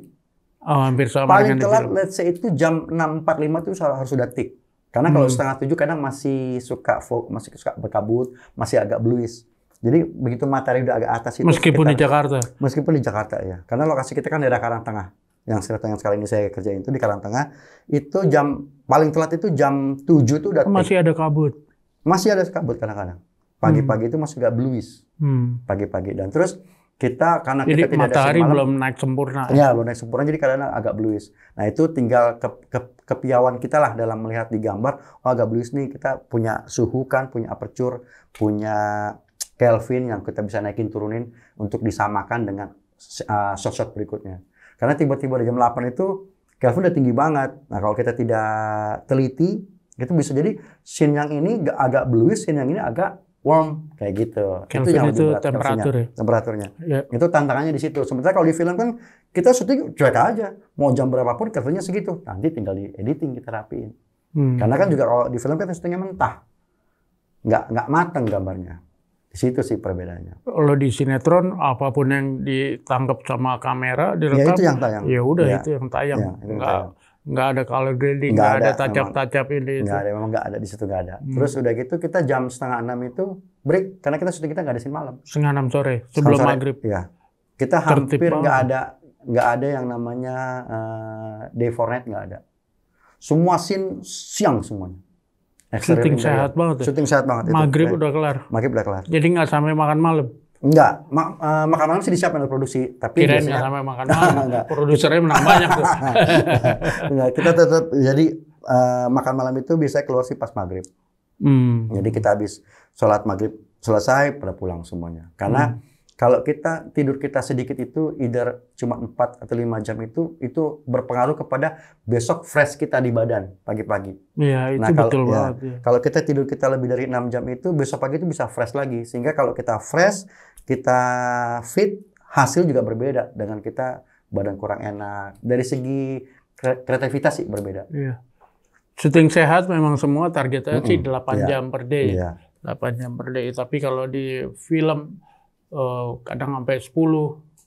Oh, hampir sama paling dengan telat, di film. let's say itu jam 6.45 itu harus sudah tik. Karena kalau setengah 7 kadang masih suka berkabut, masih agak bluish. Jadi begitu matahari udah agak atas itu. Meskipun di Jakarta. Meskipun di Jakarta ya. Karena lokasi kita kan daerah Karangtengah. Yang sekali ini saya kerjain itu di Karangtengah. Itu paling telat itu jam 7 itu udah tik. Masih ada kabut. Masih ada kabut kadang-kadang. Pagi-pagi itu masih agak bluish. Pagi-pagi. Dan terus kita karena jadi kita tidak ada matahari malam, belum naik sempurna. Ya, belum naik sempurna jadi kadang agak bluish. Nah, itu tinggal kepiawan kita lah dalam melihat di gambar, oh agak bluish nih, kita punya suhu kan, punya aperture, punya Kelvin yang kita bisa naikin turunin untuk disamakan dengan shot-shot berikutnya. Karena tiba-tiba di jam 8 itu Kelvin udah tinggi banget. Nah, kalau kita tidak teliti, itu bisa jadi scene yang ini agak bluish, scene yang ini agak warm kayak gitu. Kelvin yang itu berat, temperatur ya? Temperaturnya. Ya. Itu tantangannya di situ. Sementara kalau di film kan kita syuting cuek aja. Mau jam berapapun Kelvinnya segitu. Nanti tinggal di editing kita rapiin. Karena kan juga kalau di film kan syutingnya mentah. Nggak matang gambarnya. Di situ sih perbedaannya. Kalau di sinetron apapun yang ditangkap sama kamera direkam. Ya itu yang tayang. Ya udah itu yang tayang. Nggak ada color grading, nggak ada touch-up ini. Nggak ada, memang nggak ada di situ nggak ada. Terus udah gitu kita jam 5:30 itu break karena kita syuting kita nggak ada scene malam. 5:30 sore sebelum maghrib. Iya. Kita hampir nggak ada yang namanya day for night, nggak ada. Semua scene siang semuanya. Syuting sehat banget. Syuting sehat banget. Maghrib udah kelar. Maghrib udah kelar. Jadi nggak sampai makan malam. Enggak, makan malam sih disiapkan oleh produksi, tapi kirain nggak sampai makan malam. Produsernya menang banyak tuh. Enggak, kita tetap jadi makan malam itu bisa keluar sih pas maghrib. Jadi kita habis sholat maghrib selesai pada pulang semuanya. Karena kalau tidur kita sedikit itu either cuma 4 atau 5 jam itu berpengaruh kepada besok fresh kita di badan pagi-pagi. Iya, itu betul banget. Ya. Kalau kita tidur kita lebih dari 6 jam itu besok pagi itu bisa fresh lagi. Sehingga kalau kita fresh, kita fit, hasil juga berbeda dengan kita badan kurang enak. Dari segi kreativitas sih berbeda. Iya. Syuting sehat memang semua targetnya sih 8 jam per day. Iya. 8 jam per day. Tapi kalau di film kadang sampai 10,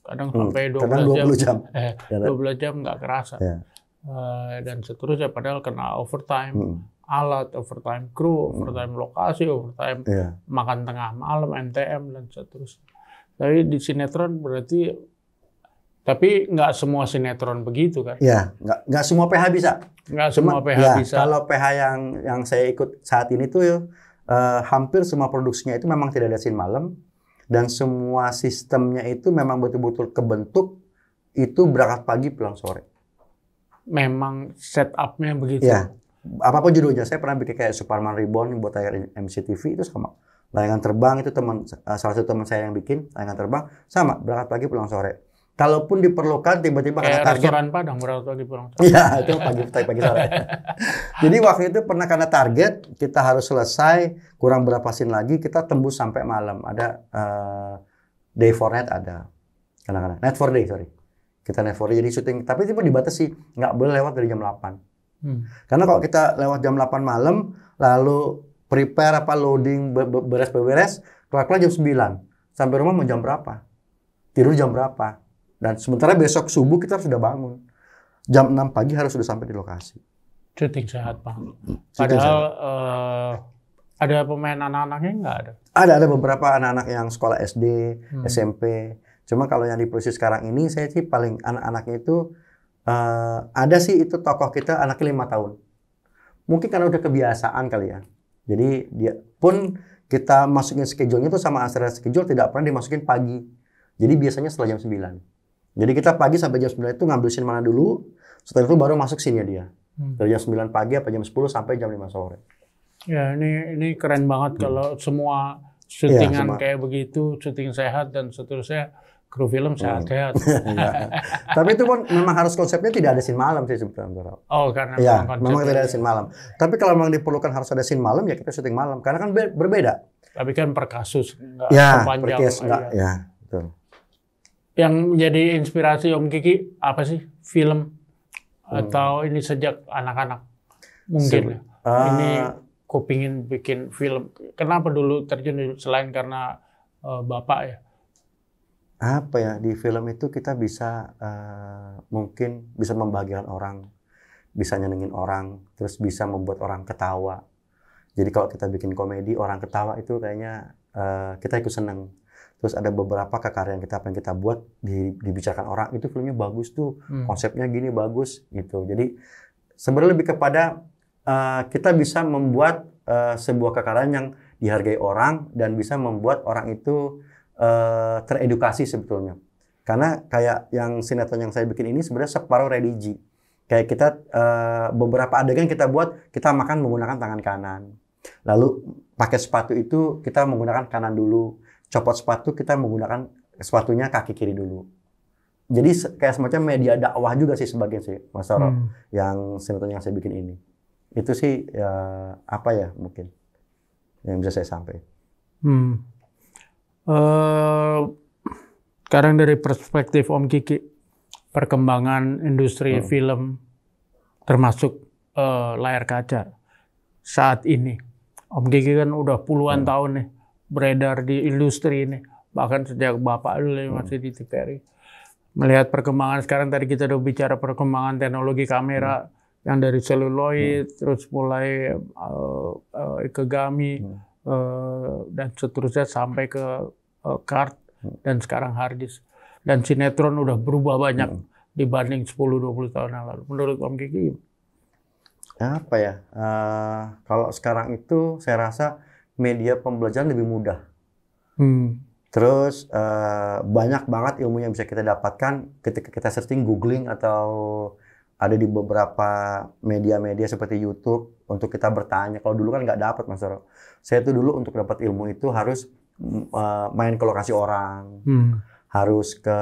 kadang sampai 12 jam. 12 jam nggak kerasa. Yeah. Dan seterusnya padahal kena overtime alat, overtime kru, overtime lokasi, overtime makan tengah malam, NTM dan seterusnya. Tapi di sinetron berarti nggak semua sinetron begitu kan? Iya, nggak semua PH bisa. Nggak semua PH bisa. Kalau PH yang saya ikut saat ini tuh hampir semua produksinya itu memang tidak ada scene malam. Dan semua sistemnya itu memang betul-betul kebentuk itu berangkat pagi pulang sore. Memang setup-nya begitu. Ya, apapun judulnya. Saya pernah bikin kayak Superman Reborn buat tayangan MCTV itu sama. Layangan terbang itu salah satu teman saya yang bikin layangan terbang sama berangkat pagi pulang sore. Kalaupun diperlukan tiba-tiba kayak karena target. restoran Padang berangkat pagi pulang sore. Iya, itu pagi sore. Jadi waktu itu pernah karena target kita harus selesai kurang berapa scene lagi kita tembus sampai malam. Ada day for night ada. Kadang-kadang night for day, sorry. Kita night for day jadi syuting tapi itu dibatasi nggak boleh lewat dari jam 8. Karena kalau kita lewat jam 8 malam lalu prepare loading beres-beres kelar-kelar jam 9. Sampai rumah mau jam berapa? Tidur jam berapa? Dan sementara besok subuh kita sudah bangun. Jam 6 pagi harus sudah sampai di lokasi. Syuting sehat, Pak. Padahal Ada pemain anak-anaknya nggak ada? Ada beberapa anak-anak yang sekolah SD, SMP. Cuma kalau yang diproduksi sekarang ini, saya sih paling anak-anaknya itu ada sih itu tokoh kita anaknya 5 tahun. Mungkin karena udah kebiasaan kali ya. Jadi dia pun kita masukin schedule-nya tuh sama Astra schedule tidak pernah dimasukin pagi. Jadi biasanya setelah jam 9. Jadi kita pagi sampai jam 9 itu ngambil scene mana dulu, setelah itu baru masuk scene-nya dia. Dari jam 9 pagi apa jam 10 sampai jam 5 sore. Ya, ini keren banget kalau semua syutingan kayak begitu, syuting sehat dan seterusnya, kru film sehat-sehat. Tapi itu pun memang harus konsepnya tidak ada scene malam sih sebetulnya. Oh, karena ya, memang tidak ada scene malam. Tapi kalau memang diperlukan harus ada scene malam, ya kita syuting malam. Karena kan berbeda. Tapi kan per kasus, nggak per case, enggak. Ya, betul. Yang menjadi inspirasi Om Kiki apa sih? Film? Atau ini sejak anak-anak? Mungkin ini aku pingin bikin film. Kenapa dulu terjun selain karena Bapak ya? Apa ya, di film itu kita bisa mungkin bisa membahagiakan orang, bisa nyenengin orang, terus bisa membuat orang ketawa. Jadi kalau kita bikin komedi, orang ketawa itu kayaknya kita ikut seneng. Terus ada beberapa karya yang kita buat dibicarakan orang, itu filmnya bagus tuh, konsepnya gini bagus gitu. Jadi sebenarnya lebih kepada kita bisa membuat sebuah kekaryaan yang dihargai orang dan bisa membuat orang itu teredukasi sebetulnya. Karena kayak yang sinetron yang saya bikin ini sebenarnya separuh religi. Kayak kita beberapa adegan kita buat, kita makan menggunakan tangan kanan. Lalu pakai sepatu itu kita menggunakan kanan dulu. Copot sepatu kita menggunakan sepatunya kaki kiri dulu. Jadi kayak semacam media dakwah juga sih sebagian sih, Mas Toro, yang sinetron yang saya bikin ini. Itu sih ya, apa ya mungkin yang bisa saya sampaikan. Sekarang dari perspektif Om Kiki, perkembangan industri film termasuk layar kaca saat ini. Om Kiki kan udah puluhan tahun nih beredar di industri ini, bahkan sejak Bapak dulu masih di TVRI. Melihat perkembangan sekarang, tadi kita udah bicara perkembangan teknologi kamera yang dari seluloid, terus mulai Ikegami, dan seterusnya sampai ke card, dan sekarang hard disk. Dan sinetron udah berubah banyak dibanding 10-20 tahun yang lalu. Menurut Om Kiki? Apa ya, kalau sekarang itu saya rasa media pembelajaran lebih mudah. Terus banyak banget ilmu yang bisa kita dapatkan ketika kita searching, googling, atau ada di beberapa media-media seperti YouTube untuk kita bertanya. Kalau dulu kan nggak dapat, Mas Toro. Saya tuh dulu untuk dapat ilmu itu harus main ke lokasi orang, harus ke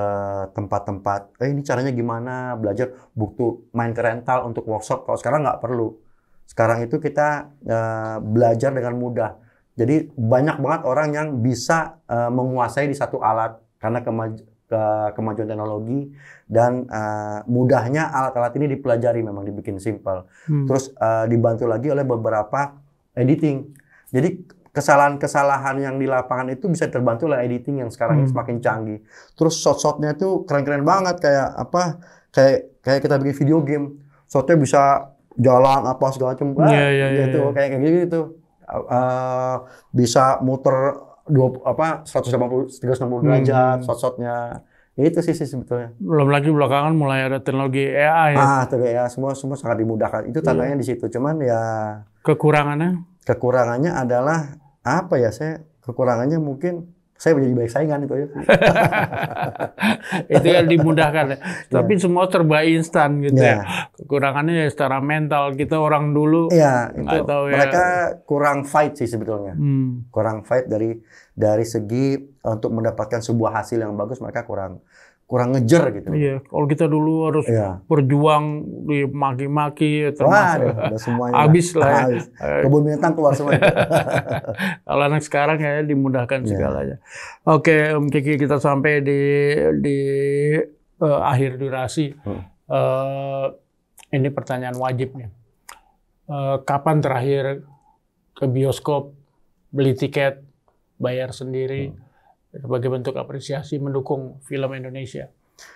tempat-tempat. Ini caranya gimana? Belajar, butuh main ke rental untuk workshop. Kalau sekarang nggak perlu. Sekarang itu kita belajar dengan mudah. Jadi banyak banget orang yang bisa menguasai di satu alat karena kemajuan teknologi dan mudahnya alat-alat ini dipelajari, memang dibikin simpel. Terus dibantu lagi oleh beberapa editing. Jadi kesalahan-kesalahan yang di lapangan itu bisa terbantu oleh editing yang sekarang ini semakin canggih. Terus shot-shotnya itu keren-keren banget, kayak apa? Kayak kita bikin video game, shotnya bisa jalan apa segala macam, gitu, kayak gitu. Bisa muter 180 360 derajat shot-shotnya. Itu sih sebetulnya. Belum lagi belakangan mulai ada teknologi AI ya. Ya, semua sangat dimudahkan. Itu tandanya di situ. Cuman ya kekurangannya adalah apa ya? Kekurangannya mungkin saya menjadi baik saingan itu ya. Itu yang dimudahkan ya. Tapi semua serba instan gitu ya. Kekurangannya ya secara mental, kita orang dulu itu tahu mereka kurang fight sih sebetulnya. Kurang fight dari segi untuk mendapatkan sebuah hasil yang bagus, mereka kurang ngejar gitu. Iya, kalau kita dulu harus berjuang, dimaki-maki, termasuk habis lah ya. Kebun binatang keluar semua. Kalau anak sekarang ya dimudahkan segalanya. Oke, Om Kiki, kita sampai di akhir durasi. Ini pertanyaan wajib nih. Kapan terakhir ke bioskop, beli tiket, bayar sendiri, sebagai bentuk apresiasi mendukung film Indonesia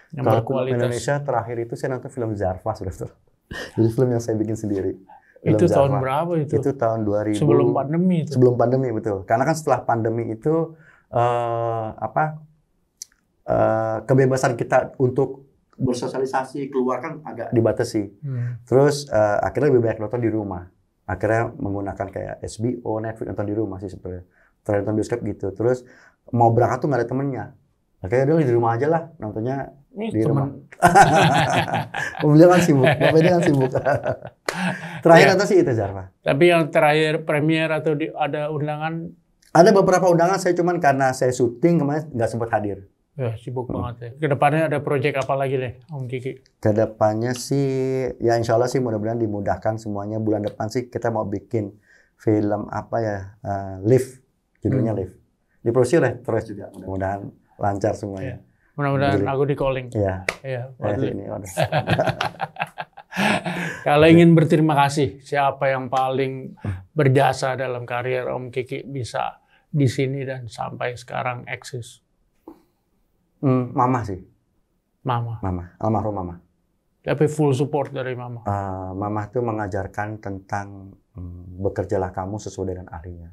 yang berkualitas? Film Indonesia terakhir itu saya nonton film Zarfa, sudah. Jadi film yang saya bikin sendiri. Itu tahun berapa itu? Itu tahun 2000. Sebelum pandemi itu. Sebelum pandemi, betul. Karena kan setelah pandemi itu kebebasan kita untuk bersosialisasi keluar kan agak dibatasi. Terus akhirnya lebih banyak nonton di rumah. Akhirnya menggunakan kayak HBO, Netflix, nonton di rumah sih sebenarnya. Terakhir nonton bioskop gitu. Terus mau berangkat tuh nggak ada temennya. Akhirnya udah di rumah aja lah nontonnya di rumah. Mobilnya kan sibuk, bapaknya kan sibuk. Terakhir nonton sih itu Jarva. Tapi yang terakhir premier atau ada undangan? Ada beberapa undangan, saya cuman karena saya syuting kemarin nggak sempat hadir. Ya sibuk banget ya. Kedepannya ada proyek apa lagi nih Om Kiki? Kedepannya sih ya insya Allah sih mudah-mudahan dimudahkan semuanya. Bulan depan sih kita mau bikin film apa ya, Live, judulnya Live. Diproduksi oleh Torres juga, mudah-mudahan lancar semuanya. Mudah-mudahan aku di calling. Iya. Ini Kalau ingin berterima kasih, siapa yang paling berjasa dalam karier Om Kiki bisa di sini dan sampai sekarang eksis? Mama sih. Mama. Almarhum Mama. Tapi full support dari Mama. Mama tuh mengajarkan tentang bekerjalah kamu sesuai dengan ahlinya.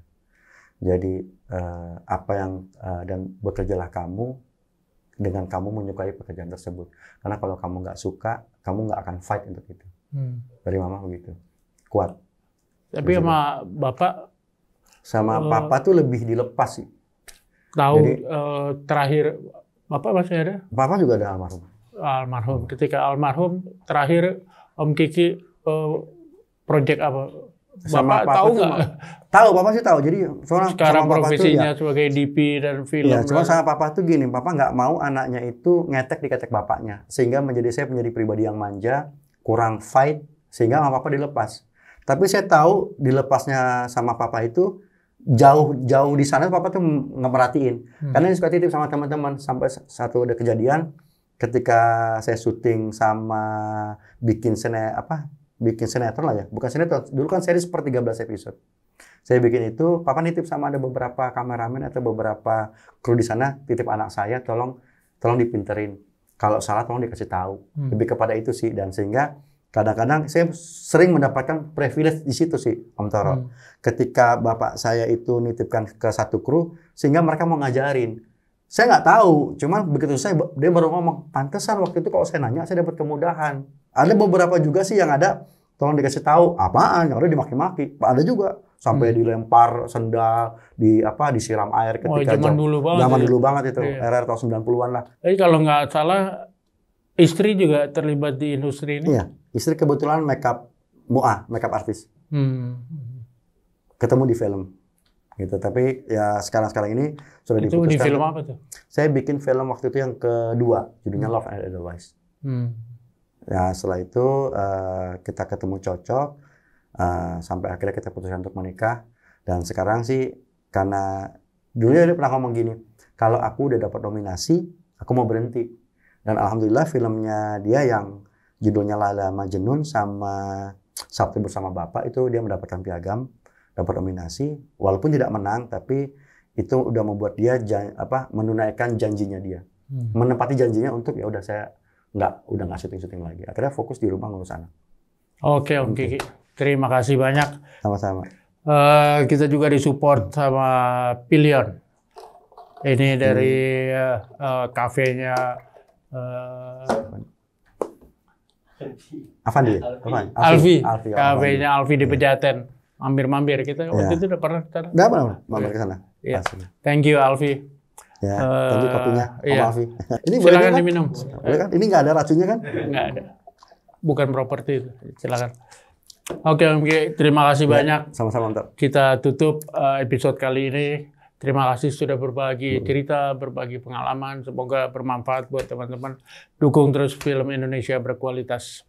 Jadi dan bekerjalah kamu dengan kamu menyukai pekerjaan tersebut. Karena kalau kamu nggak suka, kamu nggak akan fight untuk itu. Dari Mama begitu. Kuat. Tapi sama Bapak? Sama Papa tuh lebih dilepas sih. Tahu terakhir Bapak masih ada? Papa juga ada almarhum. Almarhum. Ketika almarhum, terakhir Om Kiki project apa? Bapak tahu nggak? Tahu, Papa sih tahu. Jadi sekarang sama profesinya sebagai DP dan film. Iya, cuma sama Papa tuh gini, Papa nggak mau anaknya itu ngetek diketek bapaknya, sehingga saya menjadi pribadi yang manja, kurang fight, sehingga sama Papa dilepas. Tapi saya tahu dilepasnya sama Papa itu jauh di sana Papa tuh nggak merhatiin. Karena ini suka titip sama teman-teman sampai satu ada kejadian ketika saya syuting sama bikin sinetron lah ya. Bukan sinetron, dulu kan series per 13 episode. Saya bikin itu, Papa nitip sama ada beberapa kameramen atau beberapa kru di sana, titip anak saya tolong dipinterin. Kalau salah tolong dikasih tahu. Lebih kepada itu sih, dan sehingga kadang-kadang saya sering mendapatkan privilege di situ sih, Om Toro. Ketika bapak saya itu nitipkan ke satu kru, sehingga mereka mau ngajarin. Saya nggak tahu, cuman begitu dia baru ngomong, pantesan waktu itu kalau saya nanya, saya dapat kemudahan. Ada beberapa juga sih yang ada, tolong dikasih tahu, apaan, yang ada dimaki-maki. Ada juga, sampai dilempar sendal, disiram air ketika zaman dulu banget itu, era tahun 90-an lah. Jadi kalau nggak salah, istri juga terlibat di industri ini? Iya, istri kebetulan makeup artis. Ketemu di film. Gitu. Tapi ya sekarang ini sudah diputuskan. Itu di film apa tuh? Saya bikin film waktu itu yang kedua, judulnya Love and Otherwise. Ya setelah itu kita ketemu cocok, sampai akhirnya kita putuskan untuk menikah. Dan sekarang sih karena dulu dia pernah ngomong gini, kalau aku udah dapat nominasi, aku mau berhenti. Dan alhamdulillah filmnya dia yang judulnya Laila Majnun sama Sabtu Bersama Bapak itu dia mendapatkan piagam, dapat nominasi, walaupun tidak menang, tapi itu udah membuat dia menunaikan janjinya dia, menepati janjinya untuk ya udah saya udah nggak syuting lagi. Akhirnya fokus di rumah ngurus anak. Oke, Om Kiki, terima kasih banyak. Sama-sama. Kita juga disupport sama Pilion. Ini dari kafenya Avandi. Alfi. Kafenya Alfi di Pejaten. Mampir-mampir kita waktu itu udah pernah. Udah pernah mampir ke sana. Ya. Thank you Alfi. Ya, thank you kopinya, Alfi. Ini silakan diminum. Boleh kan? Ini nggak ada racunnya kan? Nggak ada. Bukan properti itu. Silakan. Oke, terima kasih banyak. Sama-sama, Om. Kita tutup episode kali ini. Terima kasih sudah berbagi cerita, berbagi pengalaman. Semoga bermanfaat buat teman-teman. Dukung terus film Indonesia berkualitas.